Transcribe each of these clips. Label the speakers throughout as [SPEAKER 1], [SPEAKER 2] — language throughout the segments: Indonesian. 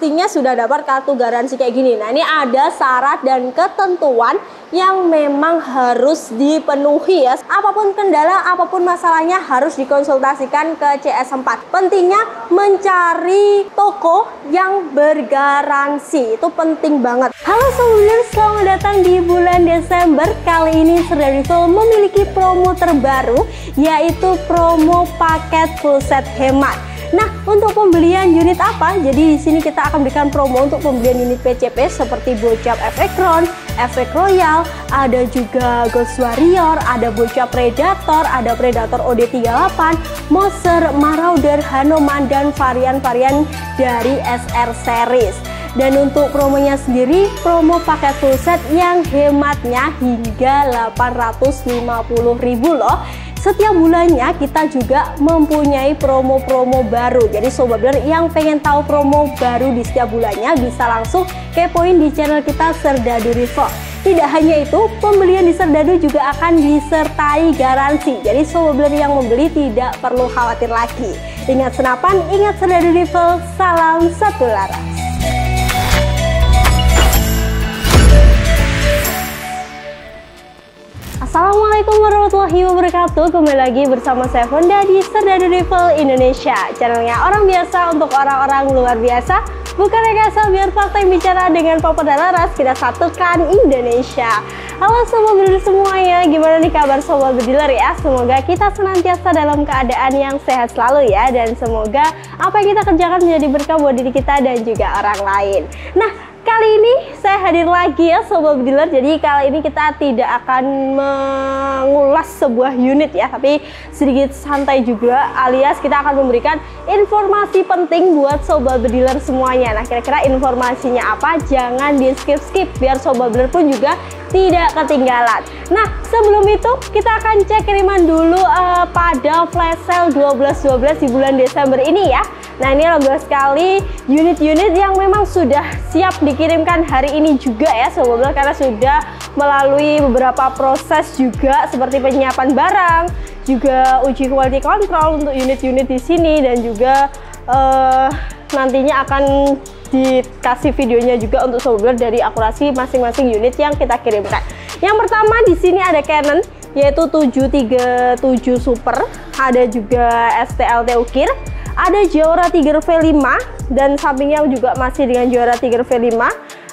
[SPEAKER 1] pastinya sudah dapat kartu garansi kayak gini. Nah, ini ada syarat dan ketentuan yang memang harus dipenuhi ya. Apapun kendala, apapun masalahnya harus dikonsultasikan ke CS4. Pentingnya mencari toko yang bergaransi, itu penting banget. Halo Sobat, selamat datang di bulan Desember. Kali ini Serdadu Rifle memiliki promo terbaru, yaitu promo paket full set hemat. Nah, untuk pembelian unit apa? Jadi di sini kita akan berikan promo untuk pembelian unit PCP seperti Bocap Efekron, Efek Royal, ada juga Ghost Warrior, ada Bocap Predator, ada Predator OD38, Moser, Marauder, Hanoman, dan varian-varian dari SR series. Dan untuk promonya sendiri, promo paket full set yang hematnya hingga 850.000 loh. Setiap bulannya kita juga mempunyai promo-promo baru. Jadi Sobat Builder yang pengen tahu promo baru di setiap bulannya bisa langsung kepoin di channel kita Serdadu Rifle. Tidak hanya itu, pembelian di Serdadu juga akan disertai garansi. Jadi Sobat Builder yang membeli tidak perlu khawatir lagi. Ingat senapan, ingat Serdadu Rifle, salam satu laras. Assalamualaikum warahmatullahi wabarakatuh. Kembali lagi bersama saya Fonda di Serdadu Rifle Indonesia, channelnya orang biasa untuk orang-orang luar biasa. Bukan rekayasa, biar fakta yang bicara. Dengan Papa dan Laras kita satukan Indonesia. Halo Sobat Builder semuanya, gimana nih kabar Sobat Builder ya? Semoga kita senantiasa dalam keadaan yang sehat selalu ya. Dan semoga apa yang kita kerjakan menjadi berkah buat diri kita dan juga orang lain. Nah, kali ini saya hadir lagi ya Sobat Builder. Jadi kali ini kita tidak akan mengulas sebuah unit ya, tapi sedikit santai juga, alias kita akan memberikan informasi penting buat Sobat Builder semuanya. Nah, kira-kira informasinya apa? Jangan di skip-skip biar Sobat Builder pun juga tidak ketinggalan. Nah, sebelum itu kita akan cek kiriman dulu pada flash sale 12/12 di bulan Desember ini ya. Nah, ini alhamdulillah sekali unit-unit yang memang sudah siap dikirimkan hari ini juga ya Sobat Builder, karena sudah melalui beberapa proses juga seperti penyiapan barang, juga uji quality control untuk unit-unit di sini, dan juga nantinya akan dikasih videonya juga untuk Sobat Builder dari akurasi masing-masing unit yang kita kirimkan. Yang pertama di sini ada Canon yaitu 737 Super, ada juga STLT Ukir, ada Jawara Tiger V5 dan sampingnya juga masih dengan Jawara Tiger V5,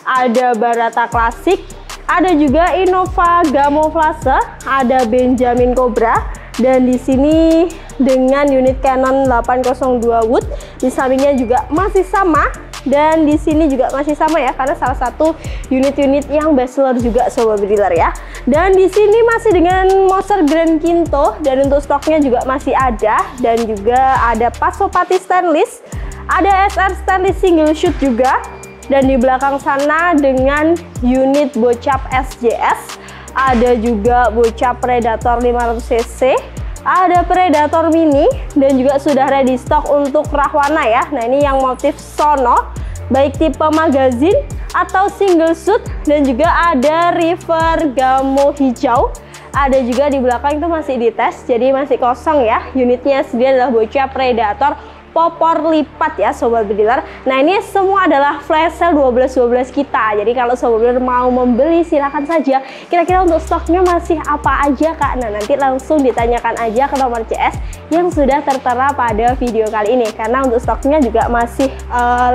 [SPEAKER 1] ada Barata Classic, ada juga Innova Camouflage, ada Benjamin Cobra, dan di sini dengan unit Canon 802 Wood. Di sampingnya juga masih sama, dan di sini juga masih sama ya, karena salah satu unit-unit yang bestseller juga Sobat Builder ya. Dan di sini masih dengan Moser Grand Kinto, dan untuk stoknya juga masih ada, dan juga ada Pasopati Stainless, ada SR Stainless single shoot juga, dan di belakang sana dengan unit Bocap SJS, ada juga Bocap Predator 500cc, ada Predator Mini, dan juga sudah ready stock untuk Rahwana ya. Nah, ini yang motif sono, baik tipe magazin atau single shoot, dan juga ada River Gamo hijau. Ada juga di belakang itu masih dites, jadi masih kosong ya. Unitnya sendiri adalah Bocap Predator popor lipat ya Sobat Builder. Nah, ini semua adalah flash sale 12/12 kita. Jadi kalau Sobat Builder mau membeli silahkan saja. Kira-kira untuk stoknya masih apa aja Kak? Nah, nanti langsung ditanyakan aja ke nomor CS yang sudah tertera pada video kali ini, karena untuk stoknya juga masih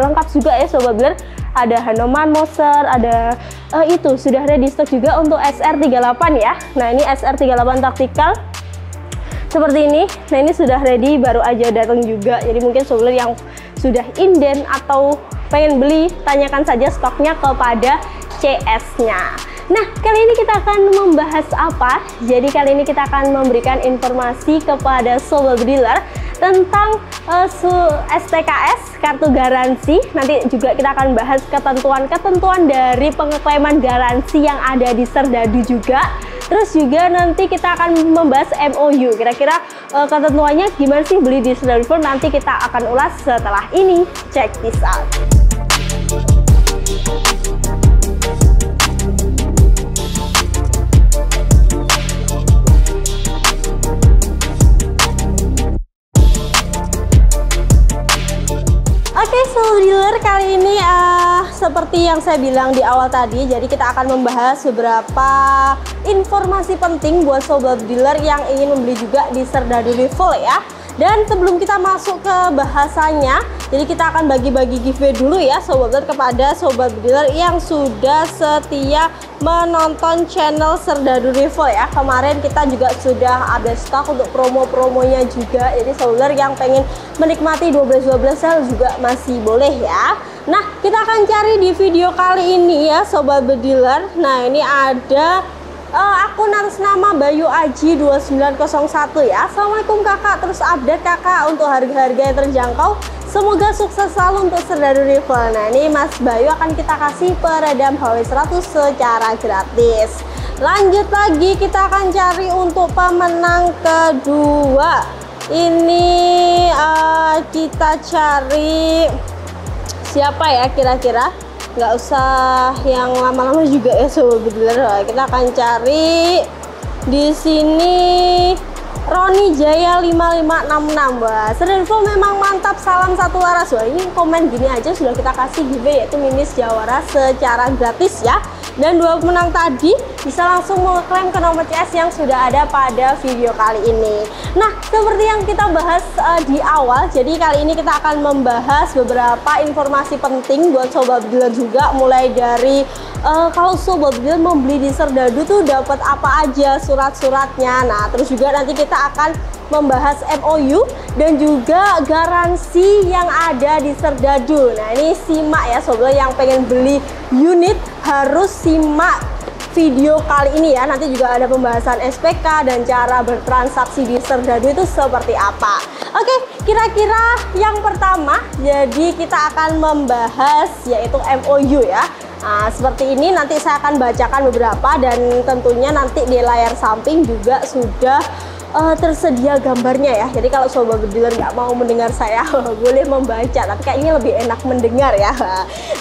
[SPEAKER 1] lengkap juga ya Sobat Builder. Ada Hanoman, Moser, ada itu sudah ready stock juga untuk SR38 ya. Nah, ini SR38 Tactical seperti ini. Nah, ini sudah ready, baru aja datang juga. Jadi mungkin Sobat yang sudah inden atau pengen beli, tanyakan saja stoknya kepada CS-nya. Nah, kali ini kita akan membahas apa? Jadi kali ini kita akan memberikan informasi kepada Sobat Builder tentang STKS, kartu garansi. Nanti juga kita akan bahas ketentuan-ketentuan dari pengeklaiman garansi yang ada di Serdadu juga. Terus juga nanti kita akan membahas MOU. Kira-kira ketentuannya gimana sih beli di Serdadu Rifle? Nanti kita akan ulas setelah ini. Check this out. Oke, Sobat Builder, kali kali ini seperti yang saya bilang di awal tadi, jadi kita akan membahas beberapa informasi penting buat sobat dealer yang ingin membeli juga di Serdadu Rival ya. Dan sebelum kita masuk ke bahasanya, jadi kita akan bagi-bagi giveaway dulu ya sobat dealer kepada sobat dealer yang sudah setia menonton channel Serdadu Rival ya. Kemarin kita juga sudah ada stok untuk promo-promonya juga, jadi sobat dealer yang pengen menikmati 12-12 sale juga masih boleh ya. Nah, kita akan cari di video kali ini ya sobat dealer. Nah, ini ada akun atas nama Bayu Aji 2901 ya. Assalamualaikum kakak, terus update kakak untuk harga-harga yang terjangkau. Semoga sukses selalu untuk Serdadu Rival. Nah, ini Mas Bayu akan kita kasih peredam HW100 secara gratis. Lanjut lagi, kita akan cari untuk pemenang kedua. Ini kita cari siapa ya kira-kira? Nggak usah yang lama-lama juga ya sobat dealer. Kita akan cari di sini Roni Jaya 5566. Wah, Serdadu Rival memang mantap, salam satu waras. Wah, ini komen gini aja sudah kita kasih giveaway yaitu minis Jawara secara gratis ya. Dan dua pemenang tadi bisa langsung mengeklaim ke nomor CS yang sudah ada pada video kali ini. Nah, seperti yang kita bahas di awal, jadi kali ini kita akan membahas beberapa informasi penting buat sobat dealer juga, mulai dari kalau sobat dealer membeli di Serdadu tuh dapat apa aja surat-suratnya. Nah, terus juga nanti kita akan membahas MOU dan juga garansi yang ada di Serdadu. Nah, ini simak ya sobat yang pengen beli unit, harus simak video kali ini ya. Nanti juga ada pembahasan SPK dan cara bertransaksi di Serdadu itu seperti apa. Oke, kira-kira yang pertama, jadi kita akan membahas yaitu MOU ya. Nah, seperti ini nanti saya akan bacakan beberapa dan tentunya nanti di layar samping juga sudah tersedia gambarnya ya. Jadi kalau sobat dealer nggak mau mendengar saya boleh membaca, tapi kayaknya lebih enak mendengar ya.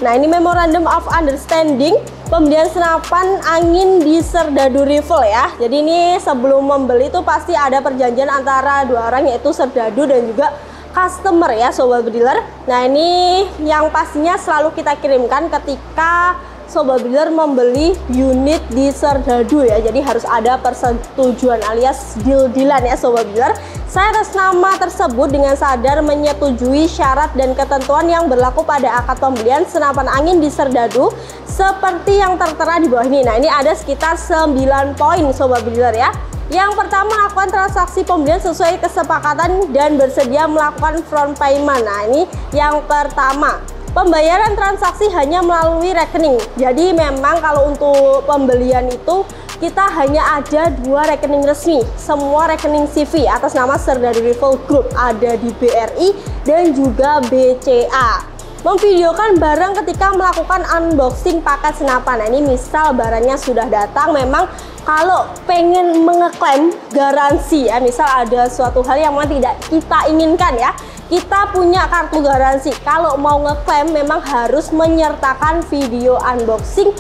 [SPEAKER 1] Nah, ini Memorandum of Understanding pembelian senapan angin di Serdadu Rival ya. Jadi ini sebelum membeli tuh pasti ada perjanjian antara dua orang yaitu Serdadu dan juga customer ya sobat dealer. Nah, ini yang pastinya selalu kita kirimkan ketika sobat dealer membeli unit di Serdadu ya. Jadi harus ada persetujuan alias deal-dealan ya sobat dealer. Saya atas nama tersebut dengan sadar menyetujui syarat dan ketentuan yang berlaku pada akad pembelian senapan angin di Serdadu seperti yang tertera di bawah ini. Nah, ini ada sekitar 9 poin sobat dealer ya. Yang pertama, melakukan transaksi pembelian sesuai kesepakatan dan bersedia melakukan front payment. Nah, ini yang pertama. Pembayaran transaksi hanya melalui rekening. Jadi memang kalau untuk pembelian itu kita hanya ada 2 rekening resmi. Semua rekening CV atas nama Serdadu Rival Group ada di BRI dan juga BCA. Memvideokan barang ketika melakukan unboxing paket senapan. Nah, ini misal barangnya sudah datang, memang kalau pengen mengeklaim garansi ya, misal ada suatu hal yang memang tidak kita inginkan ya, kita punya kartu garansi. Kalau mau ngeklaim memang harus menyertakan video unboxing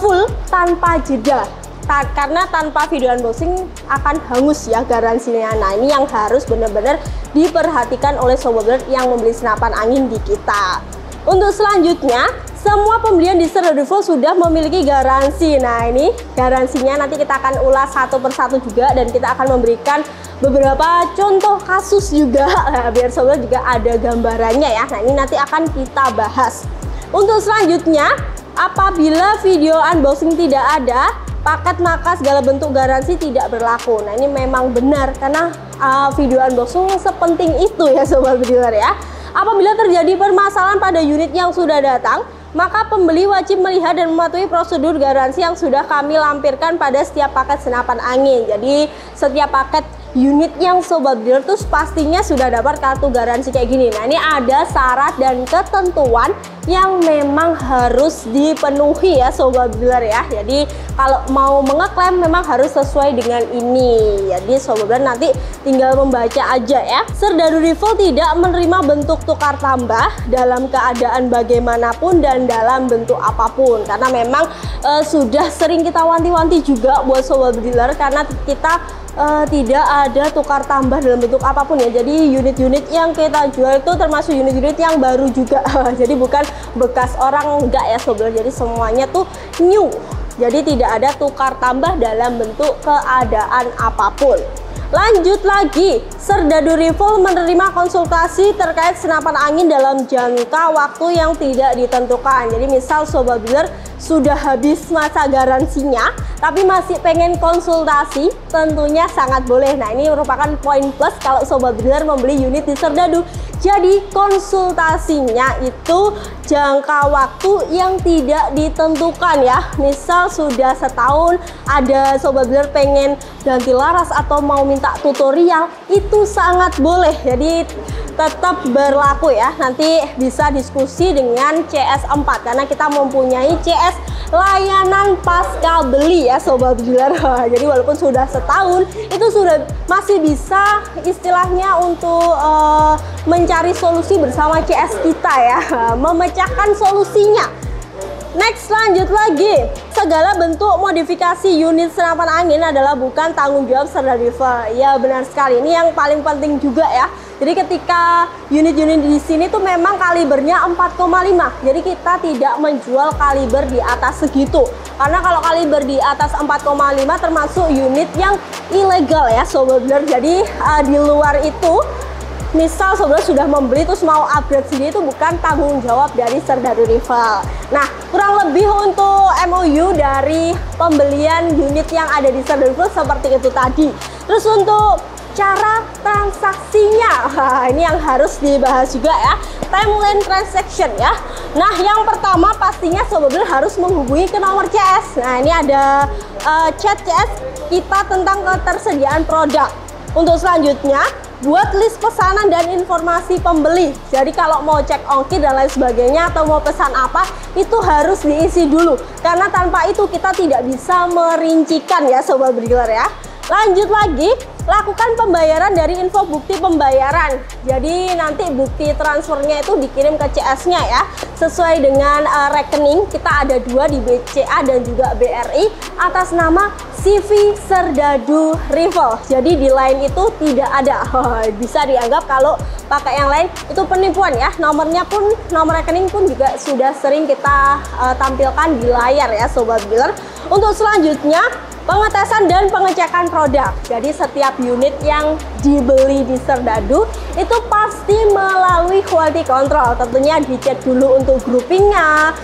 [SPEAKER 1] full tanpa jeda. Karena tanpa video unboxing akan hangus ya garansinya. Nah, ini yang harus benar-benar diperhatikan oleh sobat yang membeli senapan angin di kita. Untuk selanjutnya, semua pembelian di Serdadu Rival sudah memiliki garansi. Nah, ini garansinya nanti kita akan ulas satu persatu juga dan kita akan memberikan beberapa contoh kasus juga biar sobat juga ada gambarannya ya. Nah, ini nanti akan kita bahas. Untuk selanjutnya, apabila video unboxing tidak ada, paket maka segala bentuk garansi tidak berlaku. Nah, ini memang benar karena video unboxing sepenting itu ya sobat dealer ya. Apabila terjadi permasalahan pada unit yang sudah datang, maka pembeli wajib melihat dan mematuhi prosedur garansi yang sudah kami lampirkan pada setiap paket senapan angin. Jadi setiap paket unit yang sobat dealer tuh pastinya sudah dapat kartu garansi kayak gini. Nah, ini ada syarat dan ketentuan yang memang harus dipenuhi ya sobat dealer ya. Jadi kalau mau mengeklaim memang harus sesuai dengan ini. Jadi sobat dealer nanti tinggal membaca aja ya. Serdadu Rival tidak menerima bentuk tukar tambah dalam keadaan bagaimanapun dan dalam bentuk apapun, karena memang sudah sering kita wanti-wanti juga buat sobat dealer, karena kita tidak ada tukar tambah dalam bentuk apapun ya. Jadi unit-unit yang kita jual itu termasuk unit-unit yang baru juga. Jadi bukan bekas orang, enggak ya sobat. Jadi semuanya tuh new. Jadi tidak ada tukar tambah dalam bentuk keadaan apapun. Lanjut lagi, Serdadu Rival menerima konsultasi terkait senapan angin dalam jangka waktu yang tidak ditentukan. Jadi misal sobat builder sudah habis masa garansinya tapi masih pengen konsultasi, tentunya sangat boleh. Nah, ini merupakan poin plus kalau sobat builder membeli unit di Serdadu. Jadi konsultasinya itu jangka waktu yang tidak ditentukan ya. Misal sudah setahun, ada sobat builder pengen ganti laras atau mau minta tutorial, itu sangat boleh. Jadi tetap berlaku ya. Nanti bisa diskusi dengan CS4 karena kita mempunyai CS layanan pasca beli ya sobat builder. Jadi walaupun sudah setahun, itu sudah masih bisa istilahnya untuk mencari solusi bersama CS kita ya, memecahkan solusinya. Next, lanjut lagi, segala bentuk modifikasi unit senapan angin adalah bukan tanggung jawab Serdadu Rival. Ya benar sekali, ini yang paling penting juga ya. Jadi ketika unit-unit di sini tuh memang kalibernya 4,5. Jadi kita tidak menjual kaliber di atas segitu. Karena kalau kaliber di atas 4,5 termasuk unit yang ilegal ya sobat builder. Jadi di luar itu, misal sobat sudah membeli terus mau upgrade sendiri, itu bukan tanggung jawab dari Serdadu Rival. Nah, kurang lebih untuk MOU dari pembelian unit yang ada di Serdadu Rival seperti itu tadi. Terus untuk cara transaksinya, ini yang harus dibahas juga ya, timeline transaction ya. Nah, yang pertama pastinya sobat builder harus menghubungi ke nomor CS. Nah, ini ada chat CS kita tentang ketersediaan produk. Untuk selanjutnya, buat list pesanan dan informasi pembeli. Jadi kalau mau cek ongkir dan lain sebagainya atau mau pesan apa, itu harus diisi dulu. Karena tanpa itu kita tidak bisa merincikan ya sobat builder ya. Lanjut lagi, lakukan pembayaran dari info bukti pembayaran. Jadi nanti bukti transfernya itu dikirim ke CS-nya ya, sesuai dengan rekening. Kita ada dua di BCA dan juga BRI atas nama CV Serdadu Rival. Jadi di lain itu tidak ada. Bisa dianggap kalau pakai yang lain itu penipuan ya. Nomornya pun, nomor rekening pun juga sudah sering kita tampilkan di layar ya sobat builder. Untuk selanjutnya, pengetesan dan pengecekan produk. Jadi setiap unit yang dibeli di Serdadu itu pasti melalui quality control. Tentunya dicek dulu untuk groupingnya,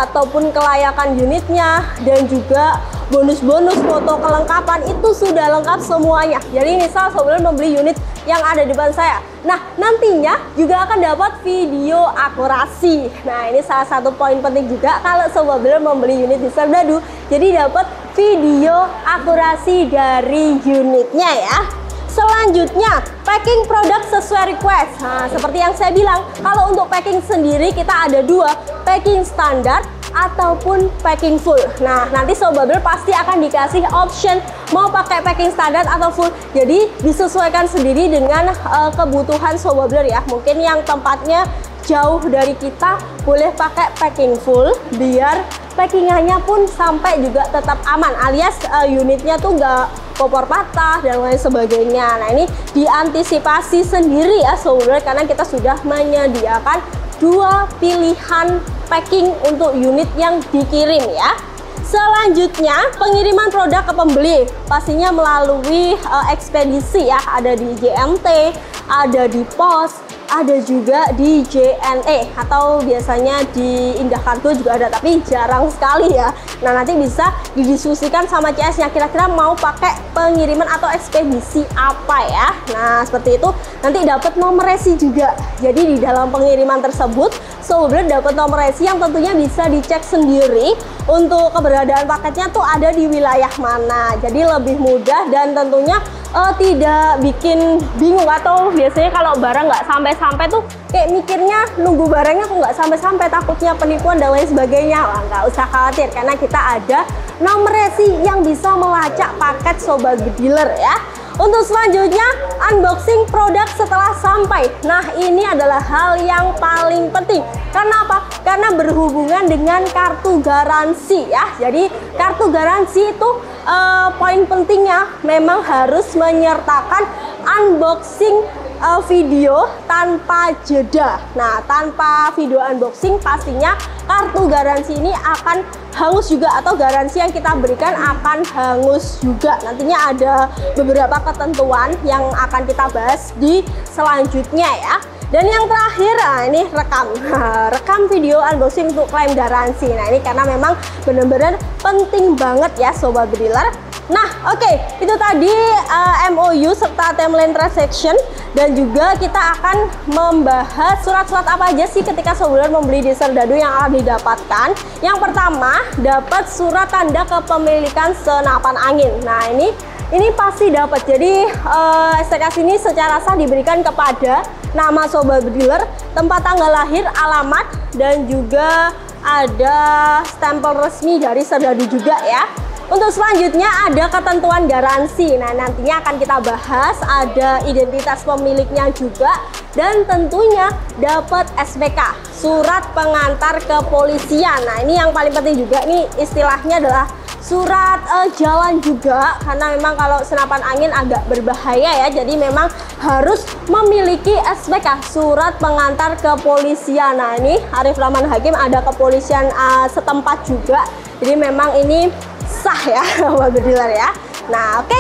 [SPEAKER 1] ataupun kelayakan unitnya, dan juga bonus-bonus foto kelengkapan itu sudah lengkap semuanya. Jadi misal sobat membeli unit yang ada di depan saya, nah nantinya juga akan dapat video akurasi. Nah, ini salah satu poin penting juga kalau sobat membeli unit di Serdadu, jadi dapat video akurasi dari unitnya ya. Selanjutnya, packing produk sesuai request. Nah, seperti yang saya bilang, kalau untuk packing sendiri kita ada dua, packing standar ataupun packing full. Nah, nanti sobat builder pasti akan dikasih option mau pakai packing standar atau full. Jadi disesuaikan sendiri dengan kebutuhan sobat builder ya. Mungkin yang tempatnya jauh dari kita boleh pakai packing full biar packingannya pun sampai juga tetap aman, alias unitnya tuh nggak popor patah dan lain sebagainya. Nah, ini diantisipasi sendiri ya sobat builder, karena kita sudah menyediakan dua pilihan packing untuk unit yang dikirim ya. Selanjutnya, pengiriman produk ke pembeli pastinya melalui ekspedisi ya. Ada di JMT, ada di pos, ada juga di JNE, atau biasanya di Indah Kargo juga ada, tapi jarang sekali ya. Nah, nanti bisa didiskusikan sama CS-nya kira-kira mau pakai pengiriman atau ekspedisi apa ya. Nah, seperti itu nanti dapat nomor resi juga. Jadi di dalam pengiriman tersebut sobat dapat nomor resi yang tentunya bisa dicek sendiri untuk keberadaan paketnya tuh ada di wilayah mana. Jadi lebih mudah dan tentunya tidak bikin bingung, atau biasanya kalau barang nggak sampai-sampai tuh kayak mikirnya nunggu barangnya kok nggak sampai-sampai, takutnya penipuan dan lain sebagainya. Wah, nggak usah khawatir karena kita ada nomor resi yang bisa melacak paket sobat dealer ya. Untuk selanjutnya, unboxing produk setelah sampai. Nah, ini adalah hal yang paling penting. Karena apa? Karena berhubungan dengan kartu garansi ya. Jadi kartu garansi itu poin pentingnya memang harus menyertakan unboxing video tanpa jeda. Nah, tanpa video unboxing pastinya kartu garansi ini akan hangus juga, atau garansi yang kita berikan akan hangus juga. Nantinya ada beberapa ketentuan yang akan kita bahas di selanjutnya ya. Dan yang terakhir, nah ini rekam video unboxing untuk klaim garansi. Nah, ini karena memang benar-benar penting banget ya Sobat Bediler. Nah, oke, itu tadi MOU serta timeline transaction, dan juga kita akan membahas surat-surat apa aja sih ketika Sobat membeli di Serdadu yang akan didapatkan. Yang pertama, dapat surat tanda kepemilikan senapan angin. Nah, ini pasti dapat. Jadi STK ini secara sah diberikan kepada nama Sobat Bediler, tempat tanggal lahir, alamat, dan juga ada stempel resmi dari Serdadu juga ya. Untuk selanjutnya ada ketentuan garansi. Nah, nantinya akan kita bahas, ada identitas pemiliknya juga, dan tentunya dapat SPK, surat pengantar kepolisian. Nah, ini yang paling penting juga, ini istilahnya adalah surat jalan juga, karena memang kalau senapan angin agak berbahaya ya, jadi memang harus memiliki SPK, surat pengantar kepolisian. Nah, ini Arif Rahman Hakim ada kepolisian setempat juga, jadi memang ini sah ya Sobat Bediler ya. Nah, oke.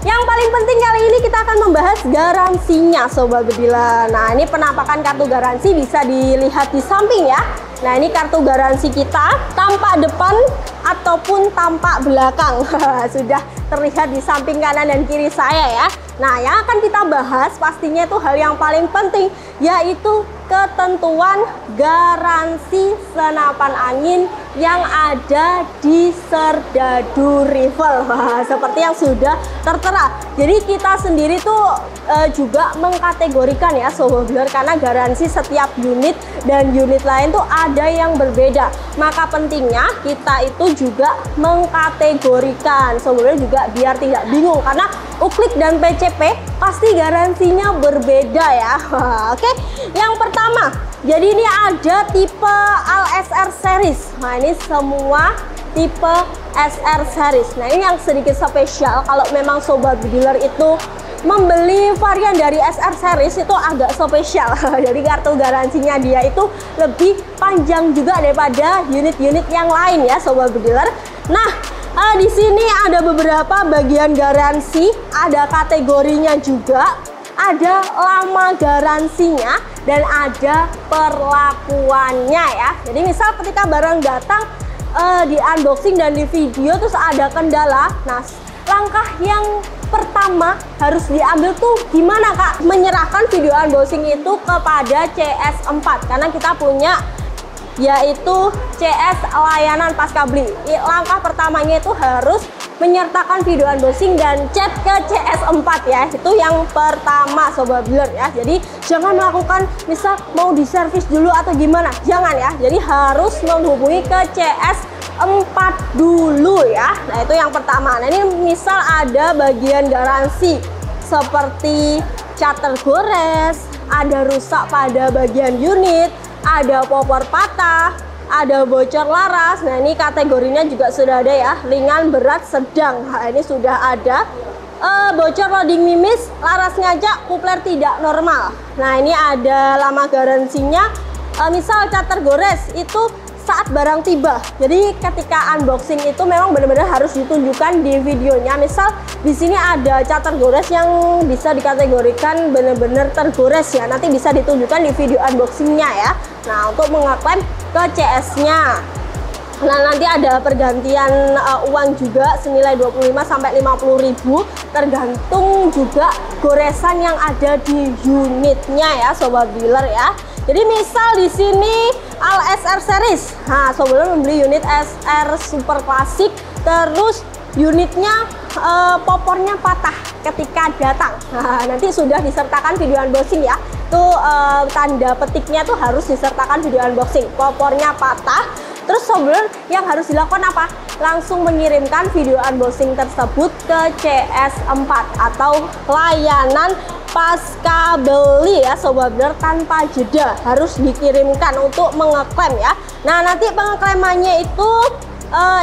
[SPEAKER 1] Yang paling penting kali ini kita akan membahas garansinya Sobat Bediler. Nah, ini penampakan kartu garansi bisa dilihat di samping ya. Nah, ini kartu garansi kita tampak depan ataupun tampak belakang. Sudah terlihat di samping kanan dan kiri saya ya. Nah, yang akan kita bahas pastinya itu hal yang paling penting, yaitu ketentuan garansi senapan angin yang ada di Serdadu Rifle. Seperti yang sudah tertera. Jadi kita sendiri tuh juga mengkategorikan ya Sobat Bediler, karena garansi setiap unit dan unit lain tuh ada yang berbeda. Maka pentingnya kita itu juga mengkategorikan Sobat Bediler juga biar tidak bingung, karena uklik dan PCP pasti garansinya berbeda ya. Oke, yang pertama, jadi ini ada tipe AL-SR series. Nah, ini semua tipe SR series. Nah, ini yang sedikit spesial, kalau memang Sobat Bediler itu membeli varian dari SR series itu agak spesial. Jadi kartu garansinya dia itu lebih panjang juga daripada unit-unit yang lain ya Sobat Bediler. Nah, di sini ada beberapa bagian garansi, ada kategorinya juga, ada lama garansinya, dan ada perlakuannya ya. Jadi misal ketika barang datang di unboxing dan di video terus ada kendala, nah langkah yang pertama harus diambil tuh gimana Kak? Menyerahkan video unboxing itu kepada CS4, karena kita punya yaitu CS layanan pasca beli. Langkah pertamanya itu harus menyertakan video unboxing dan chat ke CS4 ya. Itu yang pertama Sobat Bediler ya. Jadi jangan melakukan misal mau diservis dulu atau gimana, jangan ya. Jadi harus menghubungi ke CS4 dulu ya. Nah, itu yang pertama. Nah, ini misal ada bagian garansi seperti cat tergores, ada rusak pada bagian unit, ada popor patah, ada bocor laras. Nah, ini kategorinya juga sudah ada ya, ringan, berat, sedang. Nah, ini sudah ada. Bocor loading mimis, laras ngajak, kupler tidak normal. Nah, ini ada lama garansinya. Misal cat tergores itu saat barang tiba. Jadi ketika unboxing itu memang benar-benar harus ditunjukkan di videonya. Misal di sini ada cat tergores yang bisa dikategorikan benar-benar tergores ya. Nanti bisa ditunjukkan di video unboxingnya ya. Nah, untuk mengeklaim ke CS-nya. Nah, nanti ada pergantian uang juga senilai 25 sampai 50.000, tergantung juga goresan yang ada di unitnya ya Sobat Bediler ya. Jadi misal di sini AL-SR series. Nah, Sobat Bediler membeli unit SR super klasik, terus unitnya popornya patah ketika datang. Nah, nanti sudah disertakan video unboxing ya. Tuh tanda petiknya tuh harus disertakan video unboxing. Popornya patah, Terus sobat yang harus dilakukan apa? Langsung mengirimkan video unboxing tersebut ke CS4 atau layanan pasca beli ya sobat bener, tanpa jeda harus dikirimkan untuk mengeklaim ya. Nah nanti pengeklaimannya itu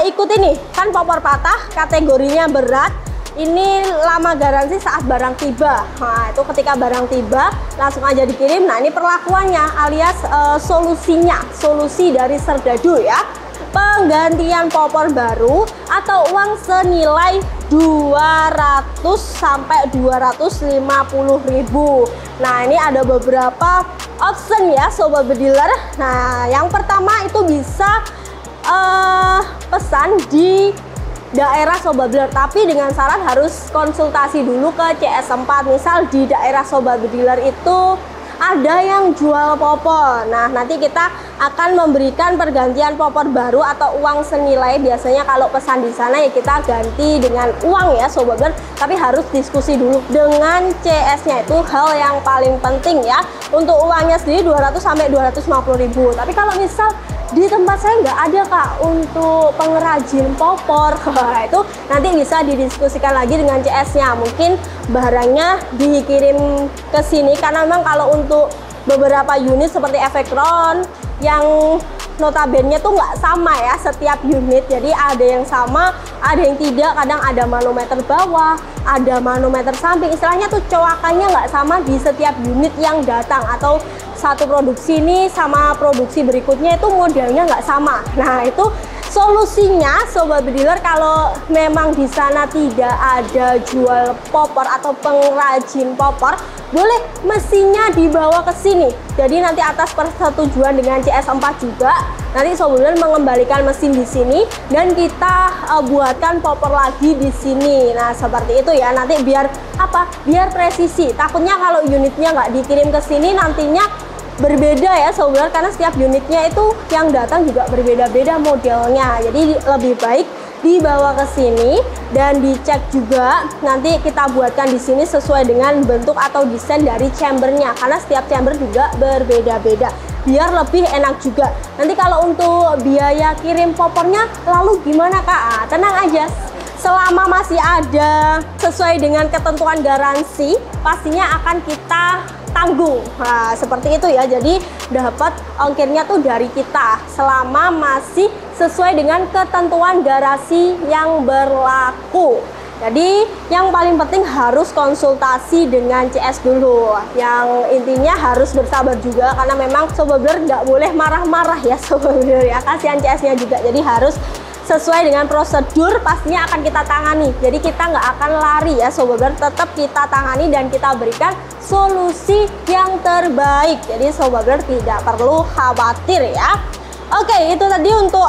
[SPEAKER 1] ikut ini kan, popor patah kategorinya berat, ini lama garansi saat barang tiba. Nah itu ketika barang tiba langsung aja dikirim. Nah ini perlakuannya alias solusinya, solusi dari Serdadu ya, penggantian popor baru atau uang senilai 200 sampai 250.000. Nah ini ada beberapa option ya sobat bediler. Nah yang pertama itu bisa pesan di daerah sobat bediler, tapi dengan syarat harus konsultasi dulu ke CS4. Misal di daerah sobat bediler itu ada yang jual popor, nah nanti kita akan memberikan pergantian popor baru atau uang senilai. Biasanya kalau pesan di sana ya kita ganti dengan uang ya sobat bediler, tapi harus diskusi dulu dengan CS-nya, itu hal yang paling penting ya. Untuk uangnya sendiri 200 sampai 250.000. Tapi kalau misal di tempat saya nggak ada kak untuk pengrajin popor, itu nanti bisa didiskusikan lagi dengan CS-nya. Mungkin barangnya dikirim ke sini karena memang kalau untuk beberapa unit seperti Efekron yang notabene tuh nggak sama ya setiap unit, jadi ada yang sama ada yang tidak. Kadang ada manometer bawah, ada manometer samping, istilahnya tuh coakannya nggak sama di setiap unit yang datang, atau satu produksi ini sama produksi berikutnya itu modelnya nggak sama. Nah itu solusinya sobat bediler, kalau memang di sana tidak ada jual popor atau pengrajin popor, boleh mesinnya dibawa ke sini. Jadi nanti atas persetujuan dengan CS4 juga, nanti sobat bediler mengembalikan mesin di sini dan kita buatkan popor lagi di sini. Nah seperti itu ya, nanti biar apa? Biar presisi. Takutnya kalau unitnya nggak dikirim ke sini nantinya berbeda ya sobat, karena setiap unitnya itu yang datang juga berbeda-beda modelnya. Jadi lebih baik dibawa ke sini dan dicek juga, nanti kita buatkan di sini sesuai dengan bentuk atau desain dari chambernya, karena setiap chamber juga berbeda-beda biar lebih enak juga. Nanti kalau untuk biaya kirim popornya lalu gimana kak? Tenang aja, selama masih ada sesuai dengan ketentuan garansi pastinya akan kita tanggung. Nah seperti itu ya, jadi dapat ongkirnya tuh dari kita selama masih sesuai dengan ketentuan garansi yang berlaku. Jadi yang paling penting harus konsultasi dengan CS dulu. Yang intinya harus bersabar juga, karena memang sobat bediler nggak boleh marah-marah ya sobat bediler ya, kasihan CS-nya juga. Jadi harus sesuai dengan prosedur pastinya akan kita tangani. Jadi kita nggak akan lari ya sobat bediler, tetap kita tangani dan kita berikan solusi yang terbaik. Jadi sobat bediler tidak perlu khawatir ya. Oke, itu tadi untuk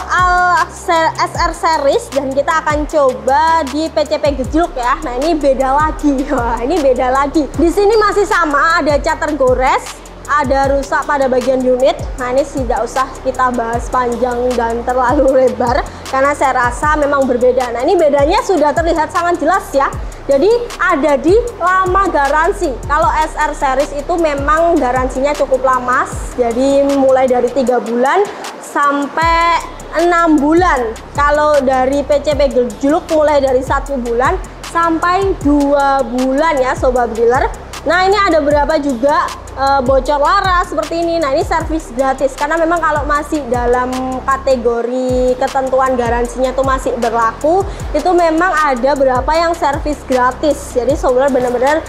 [SPEAKER 1] SR series, dan kita akan coba di PCP gejluk ya. Nah ini beda lagi. Wah ini beda lagi. Di sini masih sama, ada cat tergores, ada rusak pada bagian unit. Nah ini tidak usah kita bahas panjang dan terlalu lebar karena saya rasa memang berbeda. Nah ini bedanya sudah terlihat sangat jelas ya. Jadi ada di lama garansi. Kalau SR series itu memang garansinya cukup lama, jadi mulai dari 3 bulan sampai 6 bulan. Kalau dari PCP gejluk mulai dari 1 bulan sampai 2 bulan ya sobat bediler. Nah ini ada berapa juga bocor laras seperti ini. Nah ini servis gratis, karena memang kalau masih dalam kategori ketentuan garansinya tuh masih berlaku, itu memang ada berapa yang servis gratis. Jadi sobat benar-benar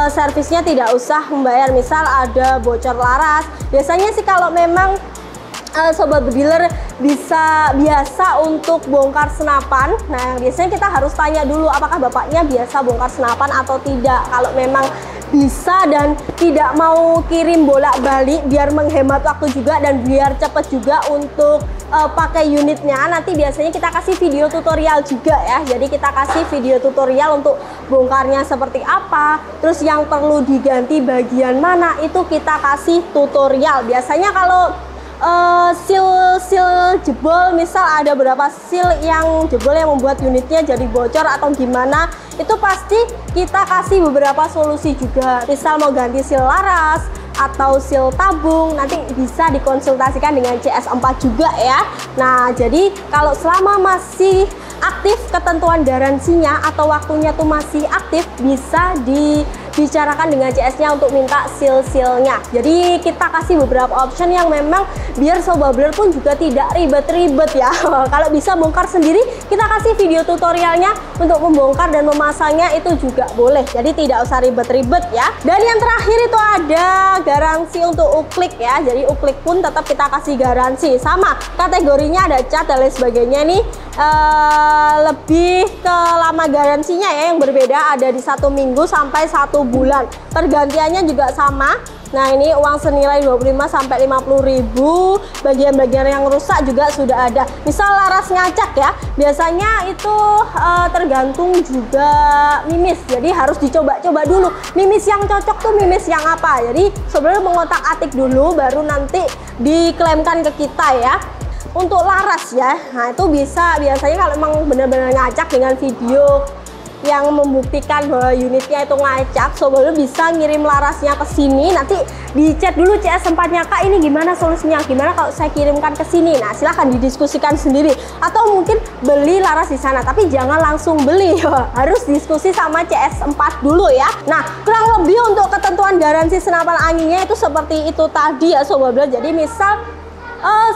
[SPEAKER 1] servisnya tidak usah membayar. Misal ada bocor laras, biasanya sih kalau memang sobat bediler biasa untuk bongkar senapan. Nah biasanya kita harus tanya dulu apakah bapaknya biasa bongkar senapan atau tidak. Kalau memang bisa dan tidak mau kirim bolak-balik biar menghemat waktu juga dan biar cepat juga untuk pakai unitnya, nanti biasanya kita kasih video tutorial juga ya. Jadi kita kasih video tutorial untuk bongkarnya seperti apa, terus yang perlu diganti bagian mana, itu kita kasih tutorial. Biasanya kalau seal jebol, misal ada berapa seal yang jebol yang membuat unitnya jadi bocor atau gimana, itu pasti kita kasih beberapa solusi juga. Misal mau ganti seal laras atau seal tabung, nanti bisa dikonsultasikan dengan CS4 juga ya. Nah, jadi kalau selama masih aktif ketentuan garansinya atau waktunya tuh masih aktif, bisa dibicarakan dengan CS-nya untuk minta seal-sealnya. Jadi kita kasih beberapa option yang memang biar sobat builder pun juga tidak ribet-ribet ya. Kalau bisa bongkar sendiri, kita kasih video tutorialnya untuk membongkar dan memasangnya, itu juga boleh. Jadi tidak usah ribet-ribet ya. Dan yang terakhir itu ada garansi untuk uklik ya. Jadi uklik pun tetap kita kasih garansi, sama kategorinya ada cat dan lain sebagainya. Nih lebih ke lama garansinya ya, yang berbeda ada di 1 minggu sampai 1 bulan. Pergantiannya juga sama. Nah, ini uang senilai 25 sampai 50.000. Bagian-bagian yang rusak juga sudah ada. Misal laras ngacak ya, biasanya itu tergantung juga mimis. Jadi harus dicoba-coba dulu. Mimis yang cocok tuh mimis yang apa. Jadi sebenarnya mengotak-atik dulu, baru nanti diklaimkan ke kita ya. Untuk laras ya, nah itu bisa biasanya kalau memang benar-benar ngacak dengan video yang membuktikan bahwa unitnya itu ngacak, sobat bisa ngirim larasnya ke sini, nanti dicek dulu CS4-nya, Kak ini gimana solusinya, gimana kalau saya kirimkan ke sini. Nah, silahkan didiskusikan sendiri, atau mungkin beli laras di sana, tapi jangan langsung beli, harus diskusi sama CS4 dulu ya. Nah, kurang lebih untuk ketentuan garansi senapan anginnya itu seperti itu tadi ya sobat. Jadi misal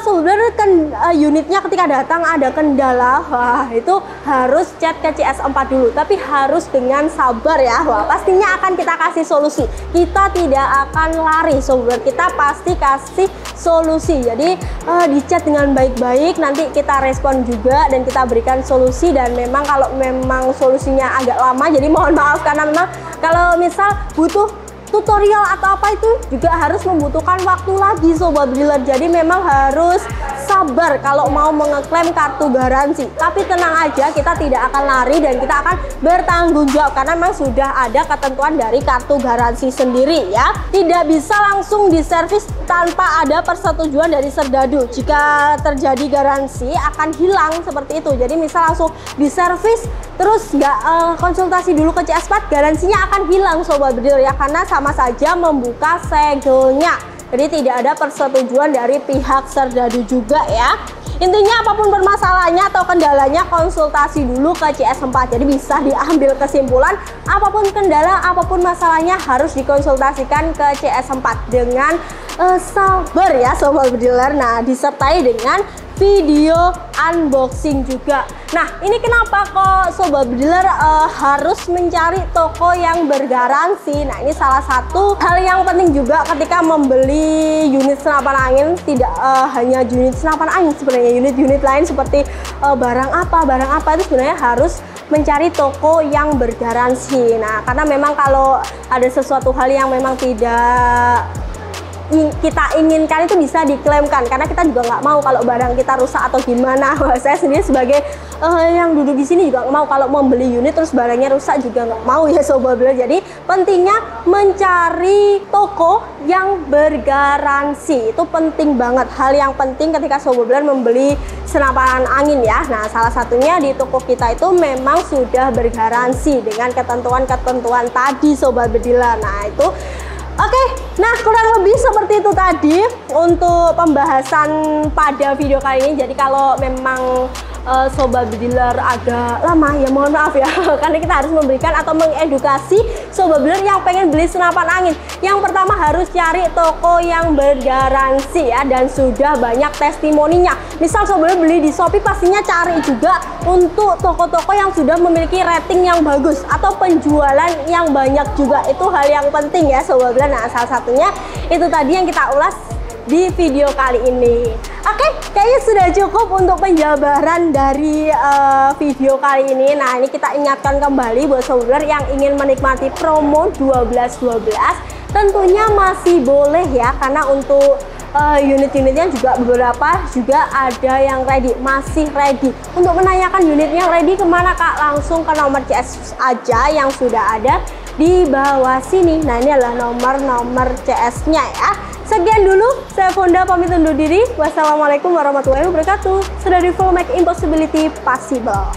[SPEAKER 1] sebenarnya kan unitnya ketika datang ada kendala, wah itu harus chat ke CS4 dulu, tapi harus dengan sabar ya. Wah, pastinya akan kita kasih solusi, kita tidak akan lari sobat, kita pasti kasih solusi. Jadi di chat dengan baik-baik, nanti kita respon juga dan kita berikan solusi. Dan memang kalau memang solusinya agak lama, jadi mohon maaf karena memang kalau misal butuh tutorial atau apa itu juga harus membutuhkan waktu lagi sobat builder. Jadi memang harus sabar kalau mau mengeklaim kartu garansi. Tapi tenang aja, kita tidak akan lari dan kita akan bertanggung jawab karena memang sudah ada ketentuan dari kartu garansi sendiri ya. Tidak bisa langsung diservis tanpa ada persetujuan dari serdadu. Jika terjadi garansi akan hilang seperti itu. Jadi misal langsung diservis terus nggak konsultasi dulu ke CS4, garansinya akan hilang sobat builder ya, karena sama saja membuka segelnya. Jadi tidak ada persetujuan dari pihak serdadu juga ya. Intinya apapun permasalahannya atau kendalanya, konsultasi dulu ke CS4. Jadi bisa diambil kesimpulan, apapun kendala, apapun masalahnya harus dikonsultasikan ke CS4 dengan sabar ya sobat builder. Nah, disertai dengan video unboxing juga. Nah, ini kenapa kok sobat builder harus mencari toko yang bergaransi. Nah, ini salah satu hal yang penting juga ketika membeli unit senapan angin. Tidak hanya unit senapan angin, sebenarnya unit-unit lain seperti barang apa itu sebenarnya harus mencari toko yang bergaransi. Nah, karena memang kalau ada sesuatu hal yang memang tidak kita inginkan itu bisa diklaimkan, karena kita juga nggak mau kalau barang kita rusak atau gimana. Saya sendiri sebagai yang duduk di sini juga nggak mau kalau membeli unit terus barangnya rusak, juga nggak mau ya sobat builder. Jadi pentingnya mencari toko yang bergaransi itu penting banget, hal yang penting ketika sobat builder membeli senapan angin ya. Nah, salah satunya di toko kita itu memang sudah bergaransi dengan ketentuan-ketentuan tadi sobat builder. Nah, itu oke, nah kurang lebih seperti itu tadi untuk pembahasan pada video kali ini. Jadi kalau memang sobat builder agak lama ya mohon maaf ya, karena kita harus memberikan atau mengedukasi sobat builder yang pengen beli senapan angin. Yang pertama harus cari toko yang bergaransi ya, dan sudah banyak testimoninya. Misal sobat builder beli di Shopee, pastinya cari juga untuk toko-toko yang sudah memiliki rating yang bagus atau penjualan yang banyak juga. Itu hal yang penting ya sobat builder. Nah, salah satunya itu tadi yang kita ulas di video kali ini. Oke, kayaknya sudah cukup untuk penjabaran dari video kali ini. Nah, ini kita ingatkan kembali buat sobat yang ingin menikmati promo 12-12, tentunya masih boleh ya, karena untuk unit-unitnya juga beberapa juga ada yang ready, masih ready. Untuk menanyakan unit yang ready kemana Kak? Langsung ke nomor CS aja yang sudah ada di bawah sini. Nah, ini adalah nomor CS-nya ya. Sekian dulu, saya Fonda pamit undur diri. Wassalamualaikum warahmatullahi wabarakatuh. Sudah di full make impossibility possible.